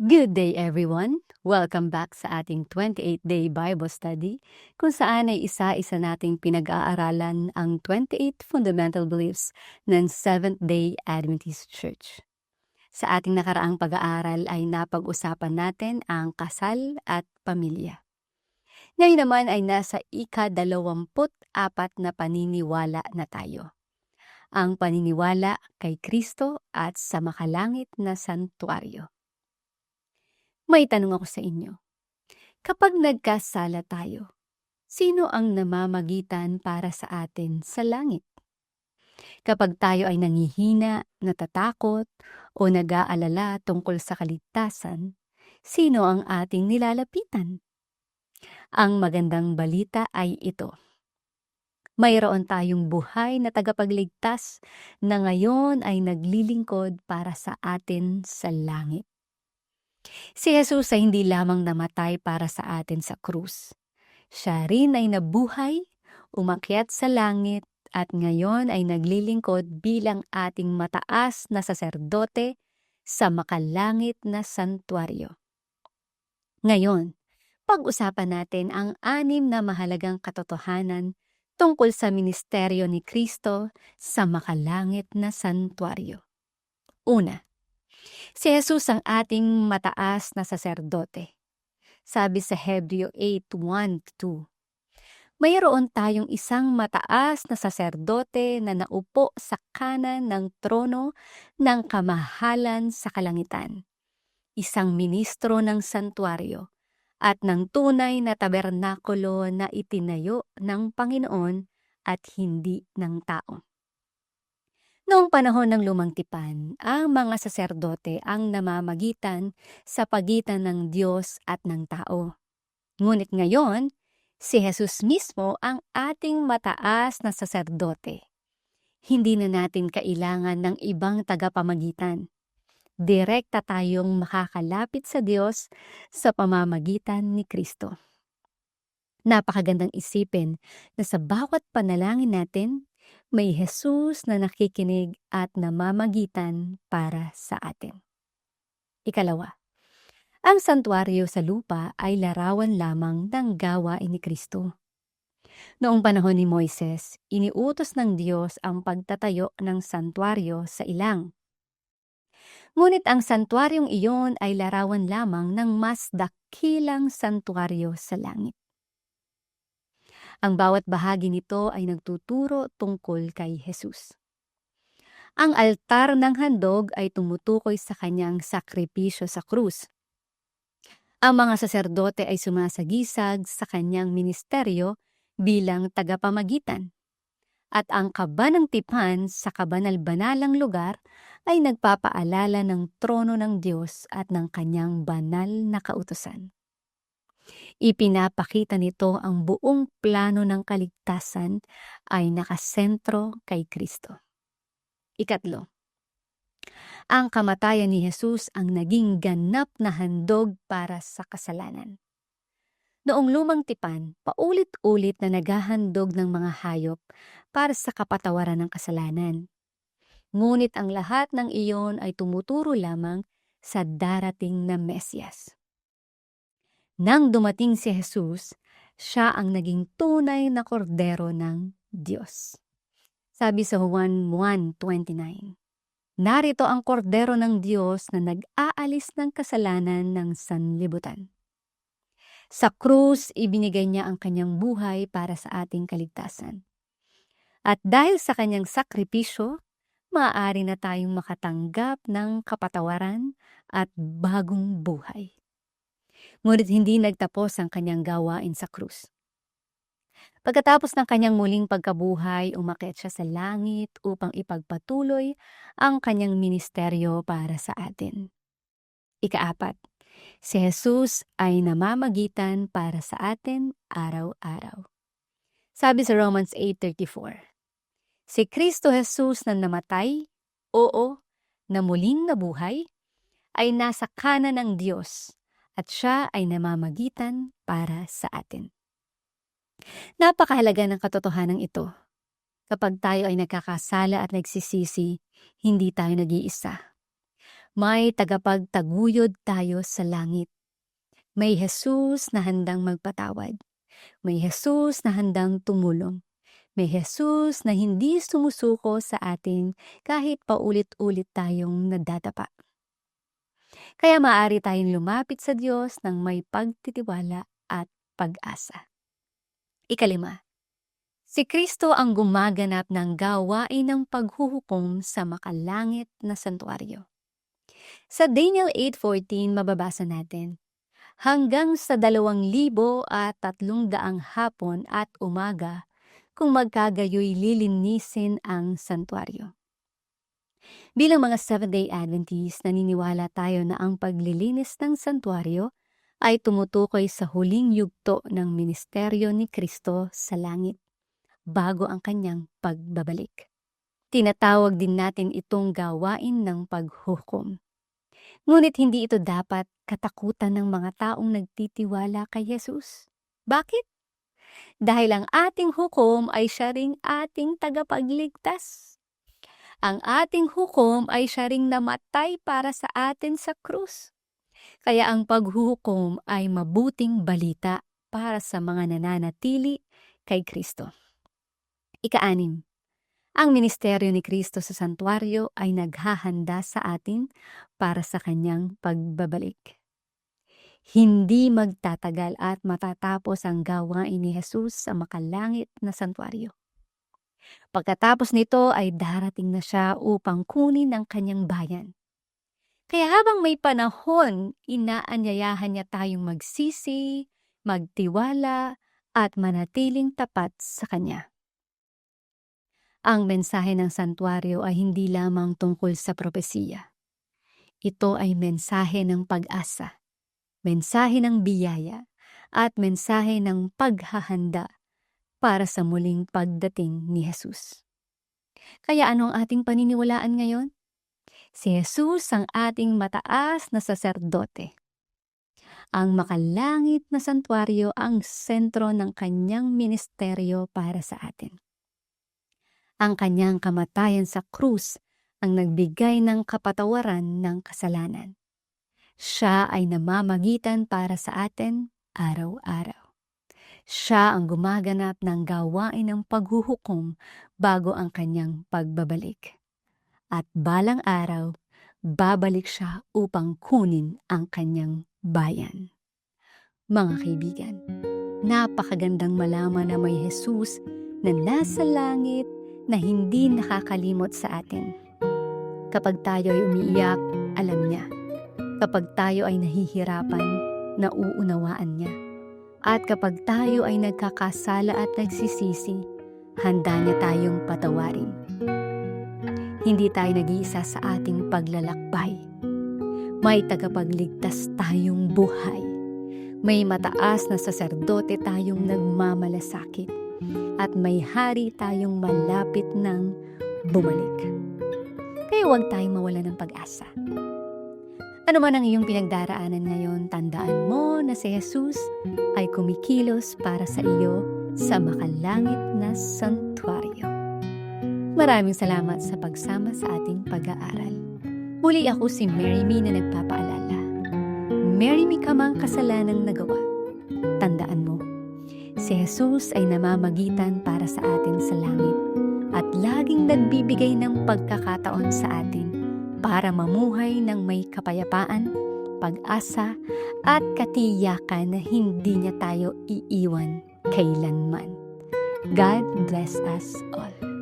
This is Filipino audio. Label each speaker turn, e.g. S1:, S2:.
S1: Good day everyone! Welcome back sa ating 28-day Bible Study kung saan ay isa-isa nating pinag-aaralan ang 28 fundamental beliefs ng Seventh-day Adventist Church. Sa ating nakaraang pag-aaral ay napag-usapan natin ang kasal at pamilya. Ngayon naman ay nasa ika-24 na paniniwala na tayo. Ang paniniwala kay Kristo at sa makalangit na santuaryo. May tanong ako sa inyo. Kapag nagkasala tayo, sino ang namamagitan para sa atin sa langit? Kapag tayo ay nangihina, natatakot, o nag-aalala tungkol sa kaligtasan, sino ang ating nilalapitan? Ang magandang balita ay ito. Mayroon tayong buhay na tagapagligtas na ngayon ay naglilingkod para sa atin sa langit. Si Jesus ay hindi lamang namatay para sa atin sa krus. Siya rin ay nabuhay, umakyat sa langit, at ngayon ay naglilingkod bilang ating mataas na saserdote sa makalangit na santuaryo. Ngayon, pag-usapan natin ang 6 na mahalagang katotohanan tungkol sa ministeryo ni Kristo sa makalangit na santuaryo. Una, si Jesus ang ating mataas na saserdote. Sabi sa Hebreo 8:1-2, mayroon tayong isang mataas na saserdote na naupo sa kanan ng trono ng kamahalan sa kalangitan, isang ministro ng santuaryo at ng tunay na tabernakulo na itinayo ng Panginoon at hindi ng tao. Noong panahon ng Lumang Tipan, ang mga saserdote ang namamagitan sa pagitan ng Diyos at ng tao. Ngunit ngayon, si Jesus mismo ang ating mataas na saserdote. Hindi na natin kailangan ng ibang tagapamagitan. Direkta tayong makakalapit sa Diyos sa pamamagitan ni Kristo. Napakagandang isipin na sa bawat panalangin natin, may Jesus na nakikinig at namamagitan para sa atin. Ikalawa, ang santuaryo sa lupa ay larawan lamang ng gawain ni Kristo. Noong panahon ni Moises, iniutos ng Diyos ang pagtatayo ng santuaryo sa ilang. Ngunit ang santuaryong iyon ay larawan lamang ng mas dakilang santuaryo sa langit. Ang bawat bahagi nito ay nagtuturo tungkol kay Jesus. Ang altar ng handog ay tumutukoy sa kanyang sakripisyo sa krus. Ang mga saserdote ay sumasagisag sa kanyang ministeryo bilang tagapamagitan. At ang kaba ng tipan sa kabanal-banalang lugar ay nagpapaalala ng trono ng Diyos at ng kanyang banal na kautusan. Ipinapakita nito ang buong plano ng kaligtasan ay nakasentro kay Kristo. Ikatlo, ang kamatayan ni Jesus ang naging ganap na handog para sa kasalanan. Noong Lumang Tipan, paulit-ulit na naghahandog ng mga hayop para sa kapatawaran ng kasalanan. Ngunit ang lahat ng iyon ay tumuturo lamang sa darating na Mesyas. Nang dumating si Jesus, siya ang naging tunay na kordero ng Diyos. Sabi sa Juan 1:29, narito ang kordero ng Diyos na nag-aalis ng kasalanan ng sanlibutan. Sa krus, ibinigay niya ang kanyang buhay para sa ating kaligtasan. At dahil sa kanyang sakripisyo, maaari na tayong makatanggap ng kapatawaran at bagong buhay. Ngunit hindi nagtapos ang kanyang gawain sa krus. Pagkatapos ng kanyang muling pagkabuhay, umakyat siya sa langit upang ipagpatuloy ang kanyang ministeryo para sa atin. Ika-4, si Jesus ay namamagitan para sa atin araw-araw. Sabi sa Romans 8:34, si Kristo Jesus na namatay, oo, na muling nabuhay, ay nasa kanan ng Diyos at siya ay namamagitan para sa atin. Napakahalaga ng katotohanan ito. Kapag tayo ay nagkakasala at nagsisisi, hindi tayo nag-iisa. May tagapagtaguyod tayo sa langit. May Jesus na handang magpatawad. May Jesus na handang tumulong. May Jesus na hindi sumusuko sa atin kahit paulit-ulit tayong nadadapa. Kaya maaari tayong lumapit sa Diyos ng may pagtitiwala at pag-asa. 5, si Kristo ang gumaganap ng gawain ng paghuhukom sa makalangit na santuaryo. Sa Daniel 8:14 mababasa natin, hanggang sa 2,300 hapon at umaga, kung magkagayoy lilinisin ang santuaryo. Bilang mga Seventh-day Adventist, naniniwala tayo na ang paglilinis ng santuaryo ay tumutukoy sa huling yugto ng ministeryo ni Kristo sa langit bago ang kanyang pagbabalik. Tinatawag din natin itong gawain ng paghukom. Ngunit hindi ito dapat katakutan ng mga taong nagtitiwala kay Jesus. Bakit? Dahil ang ating hukom ay siya ring ating tagapagligtas. Ang ating hukom ay siya ring namatay para sa atin sa krus. Kaya ang paghuhukom ay mabuting balita para sa mga nananatili kay Kristo. 6, ang ministeryo ni Kristo sa santuaryo ay naghahanda sa atin para sa kanyang pagbabalik. Hindi magtatagal at matatapos ang gawain ni Jesus sa makalangit na santuaryo. Pagkatapos nito ay darating na siya upang kunin ang kanyang bayan. Kaya habang may panahon, inaanyayahan niya tayong magsisi, magtiwala, at manatiling tapat sa kanya. Ang mensahe ng santuaryo ay hindi lamang tungkol sa propesiya. Ito ay mensahe ng pag-asa, mensahe ng biyaya, at mensahe ng paghahanda para sa muling pagdating ni Jesus. Kaya ano ang ating paniniwalaan ngayon? Si Jesus ang ating mataas na saserdote. Ang makalangit na santuaryo ang sentro ng kanyang ministeryo para sa atin. Ang kanyang kamatayan sa krus ang nagbigay ng kapatawaran ng kasalanan. Siya ay namamagitan para sa atin araw-araw. Siya ang gumaganap ng gawain ng paghuhukom bago ang kanyang pagbabalik. At balang araw, babalik siya upang kunin ang kanyang bayan. Mga kaibigan, napakagandang malaman na may Jesus na nasa langit na hindi nakakalimot sa atin. Kapag tayo ay umiiyak, alam niya. Kapag tayo ay nahihirapan, nauunawaan niya. At kapag tayo ay nagkakasala at nagsisisi, handa niya tayong patawarin. Hindi tayo nag-iisa sa ating paglalakbay. May tagapagligtas tayong buhay. May mataas na saserdote tayong nagmamalasakit. At may hari tayong malapit ng bumalik. Kaya huwag tayong mawala ng pag-asa. Ano man ang iyong pinagdaraanan ngayon, tandaan mo na si Jesus ay kumikilos para sa iyo sa makalangit na santuaryo. Maraming salamat sa pagsama sa ating pag-aaral. Muli ako si Mary Me na nagpapaalala. Mary Me ka mang kasalanang nagawa. Tandaan mo, si Jesus ay namamagitan para sa atin sa langit at laging nagbibigay ng pagkakataon sa atin para mamuhay ng may kapayapaan, pag-asa, at katiyakan na hindi niya tayo iiwan kailanman. God bless us all.